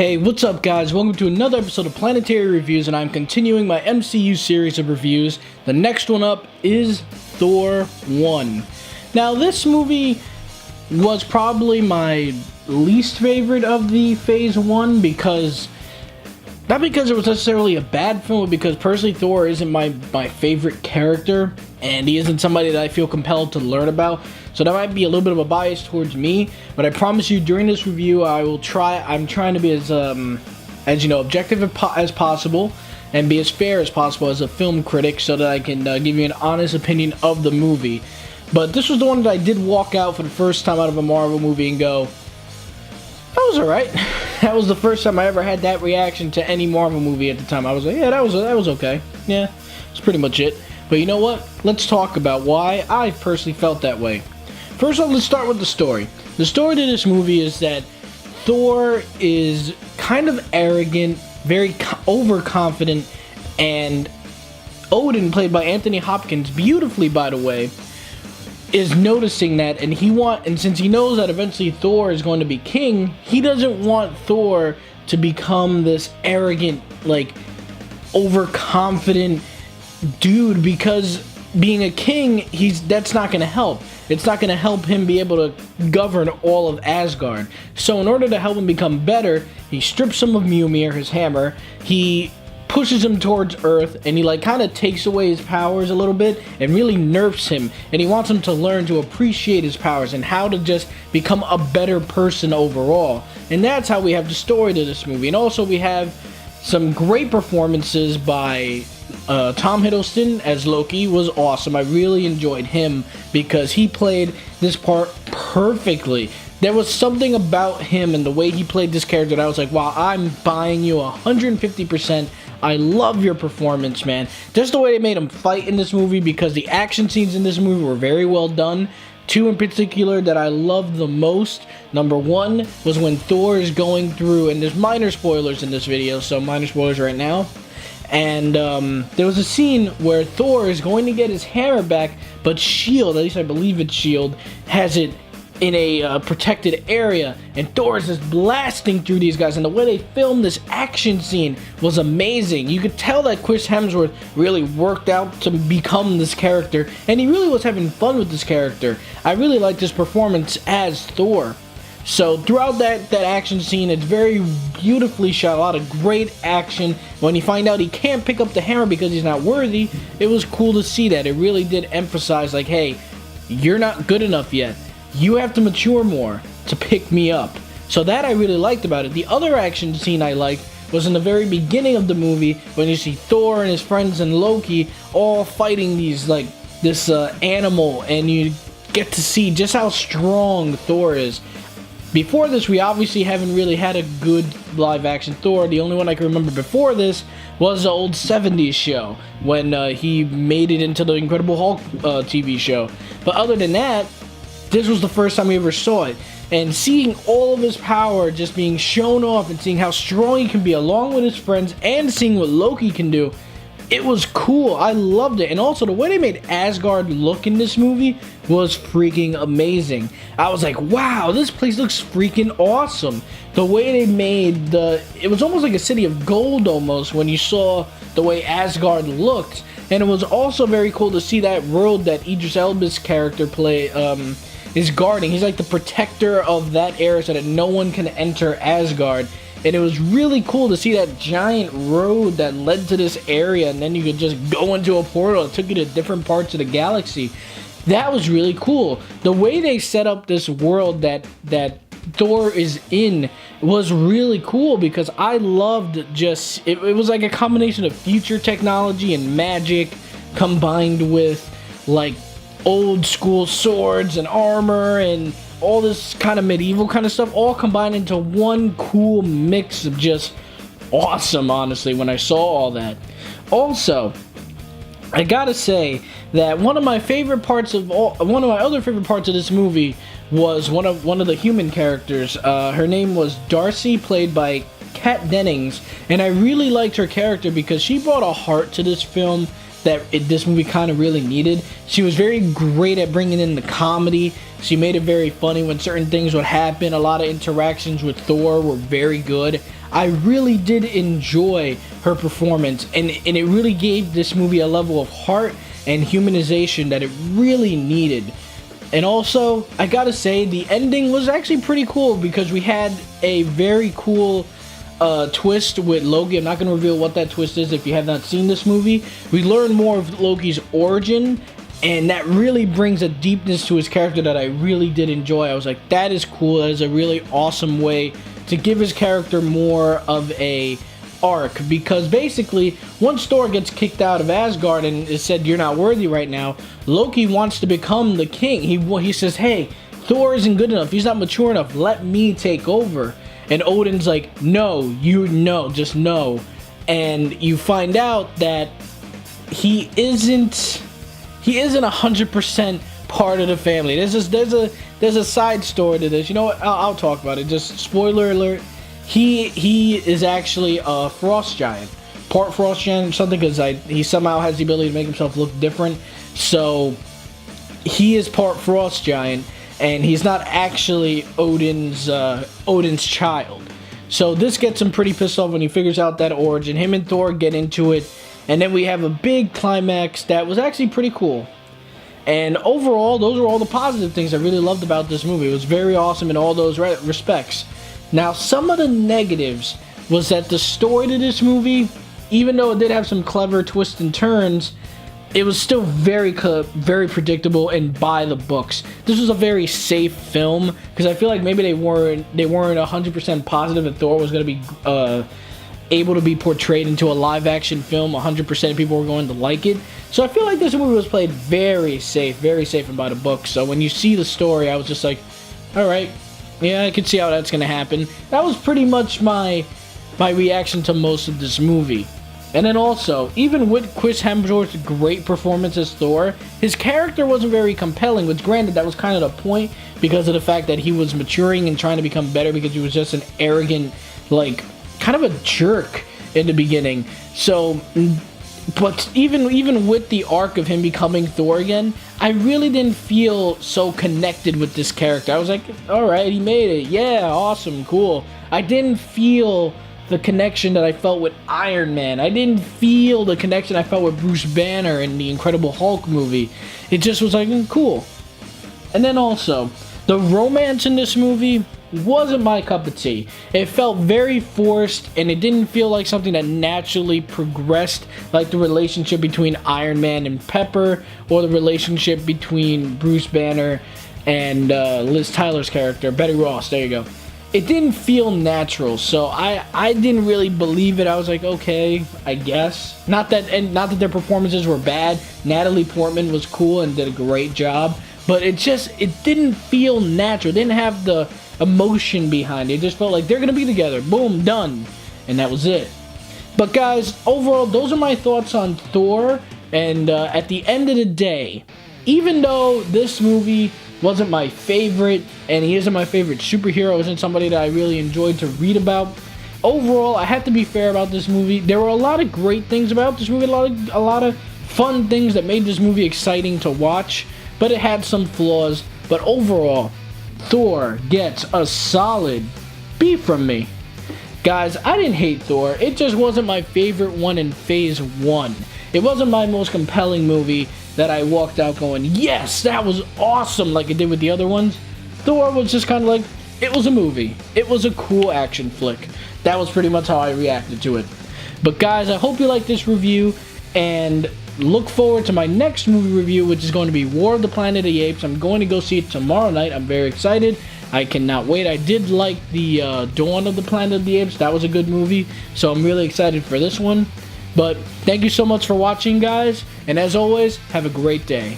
Hey, what's up guys? Welcome to another episode of Planetary Reviews, and I'm continuing my MCU series of reviews. The next one up is Thor 1. Now this movie was probably my least favorite of the Phase 1 because, not because it was necessarily a bad film, but because personally Thor isn't my favorite character, and he isn't somebody that I feel compelled to learn about. So that might be a little bit of a bias towards me, but I promise you during this review I'm trying to be as objective as possible and be as fair as possible as a film critic so that I can give you an honest opinion of the movie. But this was the one that I did walk out for the first time out of a Marvel movie and go, that was alright. That was the first time I ever had that reaction to any Marvel movie at the time. I was like, yeah, that was okay. Yeah, that's pretty much it. But you know what? Let's talk about why I personally felt that way. First off, let's start with the story. The story to this movie is that Thor is kind of arrogant, very overconfident, and Odin, played by Anthony Hopkins, beautifully by the way, is noticing that, and since he knows that eventually Thor is going to be king, he doesn't want Thor to become this arrogant, like, overconfident dude, because being a king, that's not going to help. It's not going to help him be able to govern all of Asgard. So in order to help him become better, he strips him of Mjolnir, his hammer. He pushes him towards Earth, and he kind of takes away his powers a little bit and really nerfs him. And he wants him to learn to appreciate his powers and how to just become a better person overall. And that's how we have the story to this movie. And also we have some great performances by Tom Hiddleston as Loki. Was awesome. I really enjoyed him because he played this part perfectly. There was something about him and the way he played this character that I was like, wow, I'm buying you 150%. I love your performance, man. Just the way they made him fight in this movie, because the action scenes in this movie were very well done. Two in particular that I loved the most. Number one was when Thor is going through, and there's minor spoilers in this video, so minor spoilers right now. And there was a scene where Thor is going to get his hammer back, but S.H.I.E.L.D., at least I believe it's S.H.I.E.L.D., has it in a protected area, and Thor is just blasting through these guys, and the way they filmed this action scene was amazing. You could tell that Chris Hemsworth really worked out to become this character, and he really was having fun with this character. I really liked his performance as Thor. So throughout that action scene, it's very beautifully shot, a lot of great action. When you find out he can't pick up the hammer because he's not worthy, it was cool to see that. It really did emphasize, like, hey, you're not good enough yet. You have to mature more to pick me up. So that I really liked about it. The other action scene I liked was in the very beginning of the movie, when you see Thor and his friends and Loki all fighting this animal, and you get to see just how strong Thor is. Before this, we obviously haven't really had a good live-action Thor. The only one I can remember before this was the old 70s show, when he made it into the Incredible Hulk TV show. But other than that, this was the first time we ever saw it. And seeing all of his power just being shown off and seeing how strong he can be along with his friends and seeing what Loki can do, it was cool. I loved it. And also the way they made Asgard look in this movie was freaking amazing. I was like, wow, this place looks freaking awesome. The way they made it was almost like a city of gold almost when you saw the way Asgard looked. And it was also very cool to see that world that Idris Elba's character is guarding. He's like the protector of that area so that no one can enter Asgard. And it was really cool to see that giant road that led to this area, and then you could just go into a portal that took you to different parts of the galaxy. That was really cool. The way they set up this world that Thor is in was really cool, because I loved it was like a combination of future technology and magic combined with like old school swords and armor and all this kind of medieval kind of stuff, all combined into one cool mix of just awesome, honestly, when I saw all that. Also, I gotta say that one of my other favorite parts of this movie was one of the human characters. Her name was Darcy, played by Kat Dennings, and I really liked her character because she brought a heart to this film that this movie kind of really needed. She was very great at bringing in the comedy. She made it very funny when certain things would happen. A lot of interactions with Thor were very good. I really did enjoy her performance, and it really gave this movie a level of heart and humanization that it really needed. And also, I gotta say, the ending was actually pretty cool because we had a very cool twist with Loki. I'm not going to reveal what that twist is if you have not seen this movie. We learn more of Loki's origin, and that really brings a deepness to his character that I really did enjoy. I was like, that is cool. That is a really awesome way to give his character more of a arc, because basically once Thor gets kicked out of Asgard and is said you're not worthy right now, Loki wants to become the king. He says, hey, Thor isn't good enough, he's not mature enough, let me take over. And Odin's like, no, just no. And you find out that he isn't 100% part of the family. There's a side story to this. You know what? I'll talk about it. Just spoiler alert. He is actually a frost giant, part frost giant or something, because he somehow has the ability to make himself look different. So he is part frost giant, and he's not actually Odin's child. So this gets him pretty pissed off when he figures out that origin. Him and Thor get into it, and then we have a big climax that was actually pretty cool. And overall, those are all the positive things I really loved about this movie. It was very awesome in all those respects. Now, some of the negatives was that the story to this movie, even though it did have some clever twists and turns, it was still very predictable and by the books. This was a very safe film, because I feel like maybe they weren't 100% positive that Thor was going to be able to be portrayed into a live action film. 100% of people were going to like it. So I feel like this movie was played very safe and by the book. So when you see the story, I was just like, all right, yeah, I can see how that's going to happen. That was pretty much my reaction to most of this movie. And then also, even with Chris Hemsworth's great performance as Thor, his character wasn't very compelling, which granted, that was kind of the point because of the fact that he was maturing and trying to become better, because he was just an arrogant, like, kind of a jerk in the beginning. So, but even with the arc of him becoming Thor again, I really didn't feel so connected with this character. I was like, alright, he made it. Yeah, awesome, cool. I didn't feel the connection that I felt with Iron Man. I didn't feel the connection I felt with Bruce Banner in the Incredible Hulk movie. It just was like, cool. And then also, the romance in this movie wasn't my cup of tea. It felt very forced, and it didn't feel like something that naturally progressed, like the relationship between Iron Man and Pepper, or the relationship between Bruce Banner and Liz Tyler's character, Betty Ross. There you go. It didn't feel natural, so I didn't really believe it. I was like, okay, I guess. Not that their performances were bad. Natalie Portman was cool and did a great job, but it didn't feel natural. It didn't have the emotion behind it. It just felt like they're gonna be together. Boom, done, and that was it. But guys, overall, those are my thoughts on Thor. And at the end of the day, even though this movie wasn't my favorite, and he isn't my favorite superhero, isn't somebody that I really enjoyed to read about, overall, I have to be fair about this movie. There were a lot of great things about this movie, a lot of fun things that made this movie exciting to watch, but it had some flaws. But overall, Thor gets a solid B from me. Guys, I didn't hate Thor. It just wasn't my favorite one in Phase 1. It wasn't my most compelling movie that I walked out going, yes, that was awesome, like it did with the other ones. Thor was just kind of like, it was a movie. It was a cool action flick. That was pretty much how I reacted to it. But guys, I hope you like this review, and look forward to my next movie review, which is going to be War of the Planet of the Apes. I'm going to go see it tomorrow night. I'm very excited. I cannot wait. I did like the Dawn of the Planet of the Apes. That was a good movie, so I'm really excited for this one. But thank you so much for watching, guys, and as always, have a great day.